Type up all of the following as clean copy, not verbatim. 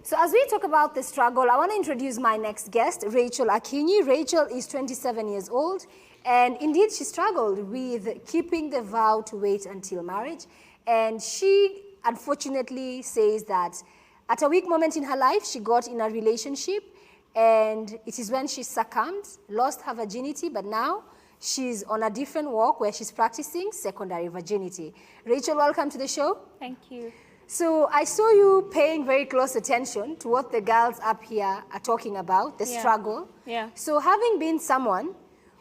So as we talk about the struggle, I want to introduce my next guest, Rachel Akinyi. Rachel is 27 years old, and indeed she struggled with keeping the vow to wait until marriage. And she unfortunately says that at a weak moment in her life, she got in a relationship, and it is when she succumbed, lost her virginity, but now she's on a different walk where she's practicing secondary virginity. Rachel, welcome to the show. Thank you. So I saw you paying very close attention to what the girls up here are talking about, the struggle. Yeah. So having been someone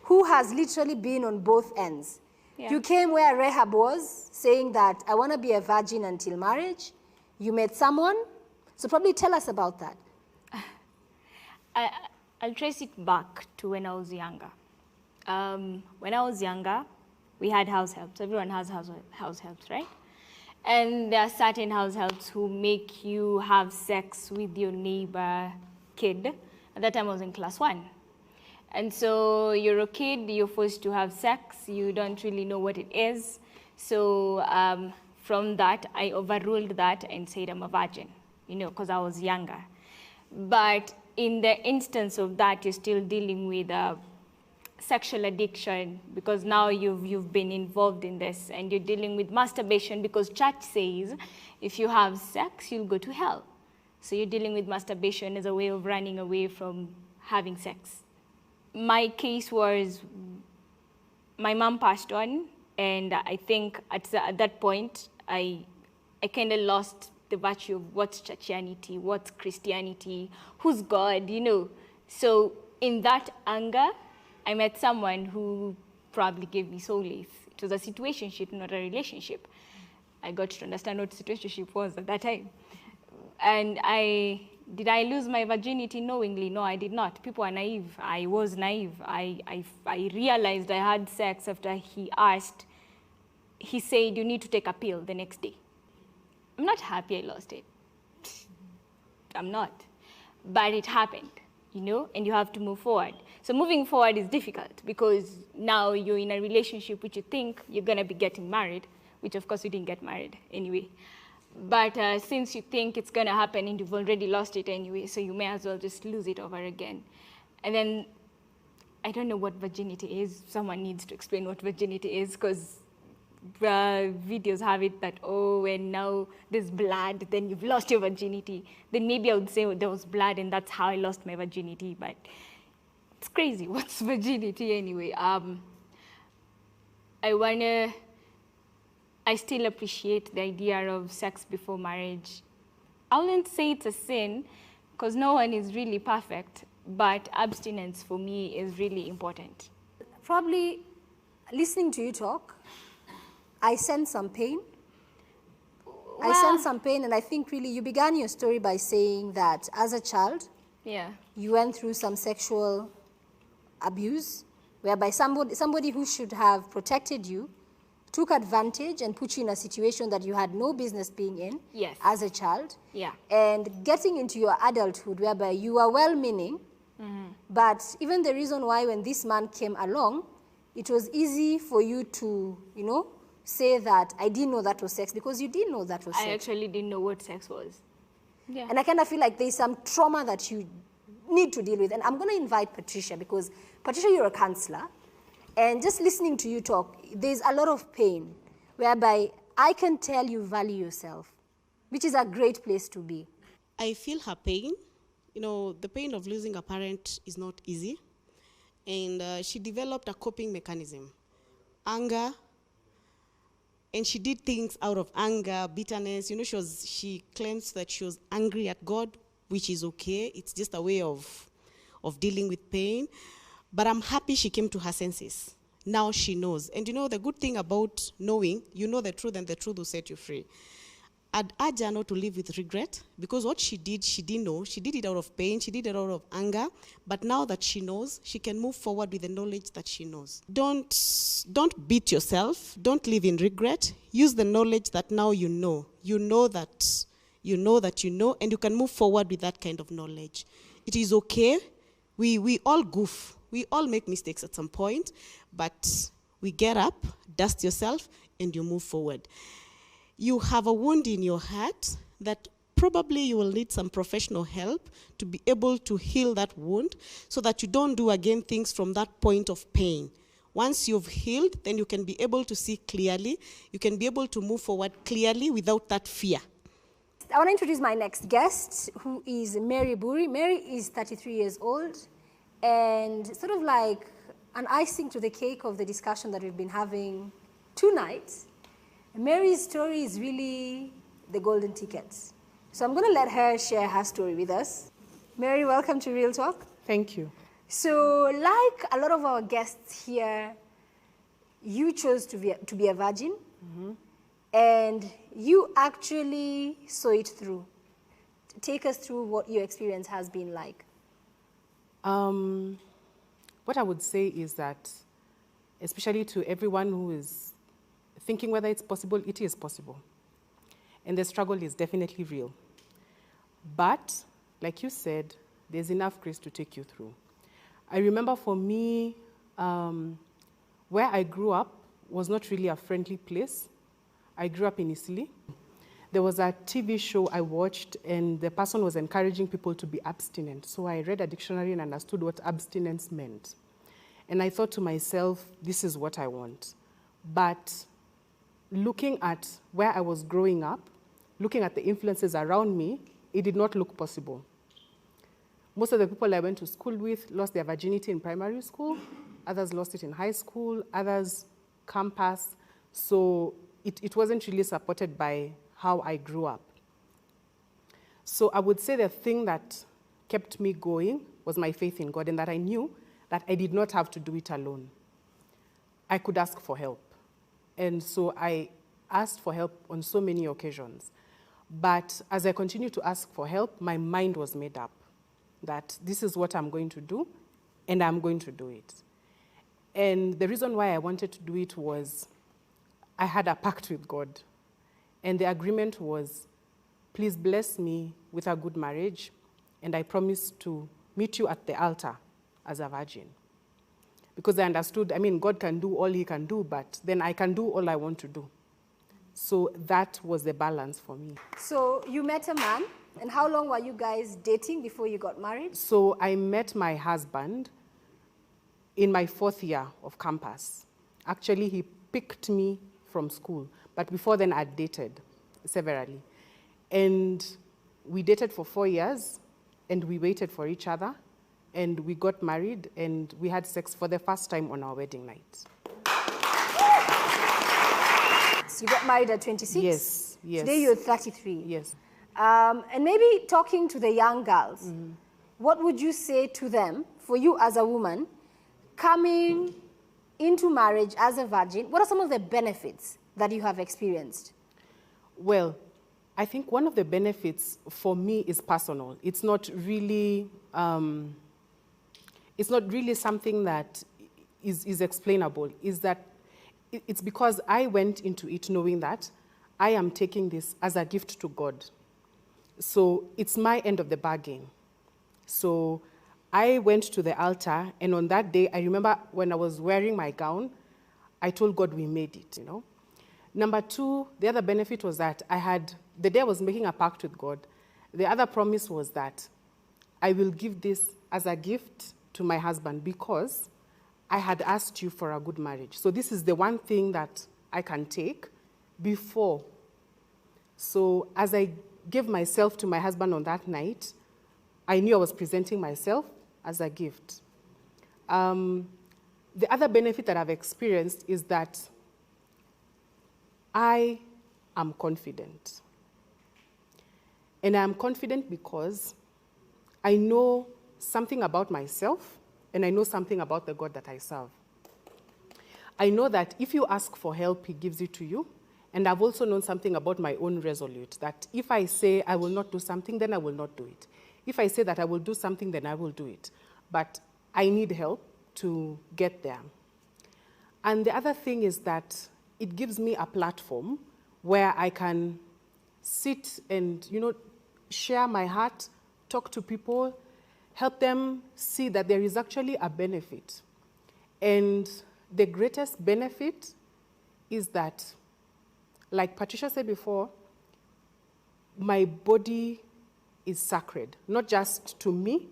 who has literally been on both ends, you came where Rehab was, saying that I want to be a virgin until marriage. You met someone. So probably tell us about that. I'll trace it back to when I was younger. When I was younger, we had house helps. Everyone has house helps, right? And there are certain house helps who make you have sex with your neighbor kid. At that time, I was in class 1. And so you're a kid, you're forced to have sex, you don't really know what it is. So from that, I overruled that and said I'm a virgin, you know, because I was younger. But in the instance of that, you're still dealing with sexual addiction, because now you've been involved in this, and you're dealing with masturbation because church says if you have sex, you'll go to hell. So you're dealing with masturbation as a way of running away from having sex. My case was my mom passed on, and I think at that point, I kind of lost the virtue of what's churchianity, what's Christianity, who's God, you know. So in that anger, I met someone who probably gave me solace. It was a situationship, not a relationship. I got to understand what situationship was at that time. And did I lose my virginity knowingly? No, I did not. People are naive. I was naive. I realized I had sex after he said, you need to take a pill the next day. I'm not happy I lost it. I'm not. But it happened, you know, and you have to move forward. So moving forward is difficult because now you're in a relationship which you think you're going to be getting married, which of course you didn't get married anyway. But since you think it's going to happen and you've already lost it anyway, so you may as well just lose it over again. And then I don't know what virginity is. Someone needs to explain what virginity is, because videos have it that, oh, and now there's blood, then you've lost your virginity. Then maybe I would say there was blood and that's how I lost my virginity, but it's crazy. What's virginity anyway? I still appreciate the idea of sex before marriage. I wouldn't say it's a sin, because no one is really perfect, but abstinence for me is really important. Probably listening to you talk, I sense some pain. I sense some pain, and I think really you began your story by saying that as a child, you went through some sexual abuse, whereby somebody who should have protected you took advantage and put you in a situation that you had no business being in as a child. And getting into your adulthood, whereby you are well-meaning, but even the reason why when this man came along, it was easy for you to, you know, say that I didn't know that was sex, because you didn't know that was sex. I actually didn't know what sex was. And I kind of feel like there's some trauma that you need to deal with. And I'm going to invite Patricia, because Patricia, you're a counselor. And just listening to you talk, there's a lot of pain, whereby I can tell you value yourself, which is a great place to be. I feel her pain. You know, the pain of losing a parent is not easy. And she developed a coping mechanism, anger. And she did things out of anger, bitterness. You know, she claims that she was angry at God, which is okay. It's just a way of dealing with pain. But I'm happy she came to her senses. Now she knows. And you know, the good thing about knowing, you know the truth, and the truth will set you free. I'd urge her not to live with regret, because what she didn't know. She did it out of pain, she did it out of anger, but now that she knows, she can move forward with the knowledge that she knows. Don't beat yourself, don't live in regret. Use the knowledge that now you know. You know that you know, and you can move forward with that kind of knowledge. It is okay. We all goof. We all make mistakes at some point, but we get up, dust yourself, and you move forward. You have a wound in your heart that probably you will need some professional help to be able to heal that wound so that you don't do again things from that point of pain. Once you've healed, then you can be able to see clearly. You can be able to move forward clearly without that fear. I want to introduce my next guest, who is Mary Buri. Mary is 33 years old, and sort of like an icing to the cake of the discussion that we've been having tonight, Mary's story is really the golden ticket. So I'm going to let her share her story with us. Mary, welcome to Real Talk. Thank you. So like a lot of our guests here, you chose to be a virgin, and you actually saw it through. Take us through what your experience has been like. What I would say is that, especially to everyone who is thinking whether it's possible, it is possible. And the struggle is definitely real. But, like you said, there's enough grace to take you through. I remember for me, where I grew up was not really a friendly place. I grew up in Italy. There was a TV show I watched, and the person was encouraging people to be abstinent. So I read a dictionary and understood what abstinence meant. And I thought to myself, this is what I want. But looking at where I was growing up, looking at the influences around me, it did not look possible. Most of the people I went to school with lost their virginity in primary school. Others lost it in high school. Others campus. So it wasn't really supported by how I grew up. So I would say the thing that kept me going was my faith in God, and that I knew that I did not have to do it alone. I could ask for help. And so I asked for help on so many occasions. But as I continued to ask for help, my mind was made up that this is what I'm going to do, and I'm going to do it. And the reason why I wanted to do it was I had a pact with God. And the agreement was, please bless me with a good marriage, and I promise to meet you at the altar as a virgin. Because I understood, God can do all he can do, but then I can do all I want to do. So that was the balance for me. So you met a man, and how long were you guys dating before you got married? So I met my husband in my 4th year of campus. Actually, he picked me from school, but before then I'd dated severally. And we dated for 4 years, and we waited for each other, and we got married, and we had sex for the first time on our wedding night. So you got married at 26? Yes, yes. Today you're 33. Yes. And maybe talking to the young girls, what would you say to them, for you as a woman, coming into marriage as a virgin? What are some of the benefits that you have experienced? Well, I think one of the benefits for me is personal. It's not really something that is explainable. Is that it's because I went into it knowing that I am taking this as a gift to God. So it's my end of the bargain. So I went to the altar, and on that day, I remember when I was wearing my gown, I told God we made it, Number 2, the other benefit was that the day I was making a pact with God, the other promise was that I will give this as a gift to my husband because I had asked you for a good marriage. So this is the one thing that I can take before. So as I gave myself to my husband on that night, I knew I was presenting myself as a gift. The other benefit that I've experienced is that I am confident. And I am confident because I know something about myself, and I know something about the God that I serve. I know that if you ask for help, he gives it to you. And I've also known something about my own resolute, that if I say I will not do something, then I will not do it. If I say that I will do something, then I will do it. But I need help to get there. And the other thing is that it gives me a platform where I can sit and, share my heart, talk to people, help them see that there is actually a benefit. And the greatest benefit is that, like Patricia said before, my body is sacred, not just to me,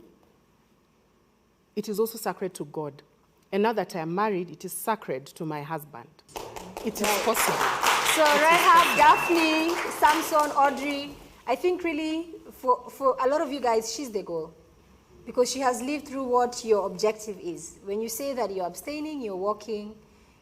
it is also sacred to God. And now that I am married, it is sacred to my husband. It is possible. So Rahab, Daphne, Samson, Audrey, I think really for a lot of you guys, she's the goal. Because she has lived through what your objective is. When you say that you're abstaining, you're walking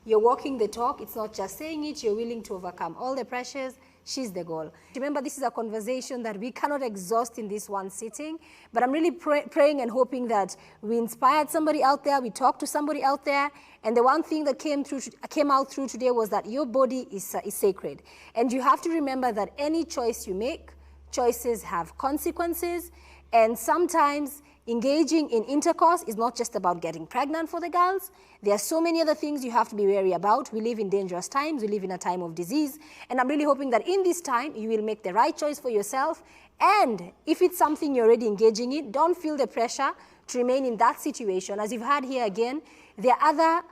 the talk. It's not just saying it, you're willing to overcome all the pressures. She's the goal. Remember, this is a conversation that we cannot exhaust in this one sitting, but I'm really praying and hoping that we inspired somebody out there, we talked to somebody out there, and the one thing that came out through today was that your body is sacred. And you have to remember that any choice you make, choices have consequences, and sometimes engaging in intercourse is not just about getting pregnant for the girls. There are so many other things you have to be wary about. We live in dangerous times. We live in a time of disease. And I'm really hoping that in this time, you will make the right choice for yourself. And if it's something you're already engaging in, don't feel the pressure to remain in that situation. As you've heard here again, there are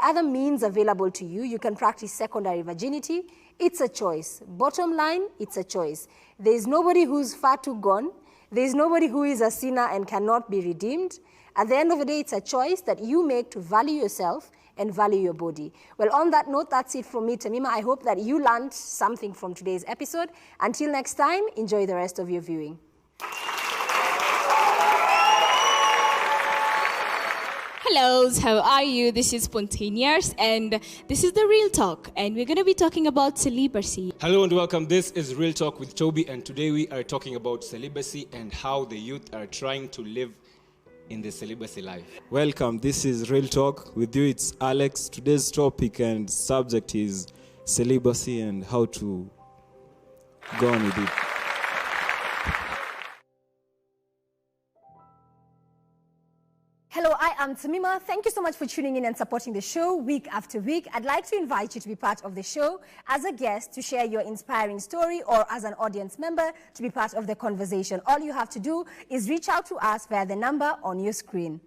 other means available to you. You can practice secondary virginity. It's a choice. Bottom line, it's a choice. There's nobody who's far too gone. There's nobody who is a sinner and cannot be redeemed. At the end of the day, it's a choice that you make to value yourself and value your body. Well, on that note, that's it from me, Tamima. I hope that you learned something from today's episode. Until next time, enjoy the rest of your viewing. Hello, how are you? This is Spontaneous, and this is the Real Talk, and we're going to be talking about celibacy. Hello and welcome. This is Real Talk with Toby, and today we are talking about celibacy and how the youth are trying to live in the celibacy life. Welcome. This is Real Talk with you. It's Alex. Today's topic and subject is celibacy and how to go on with it. Hello, I am Tamima. Thank you so much for tuning in and supporting the show week after week. I'd like to invite you to be part of the show as a guest to share your inspiring story, or as an audience member to be part of the conversation. All you have to do is reach out to us via the number on your screen.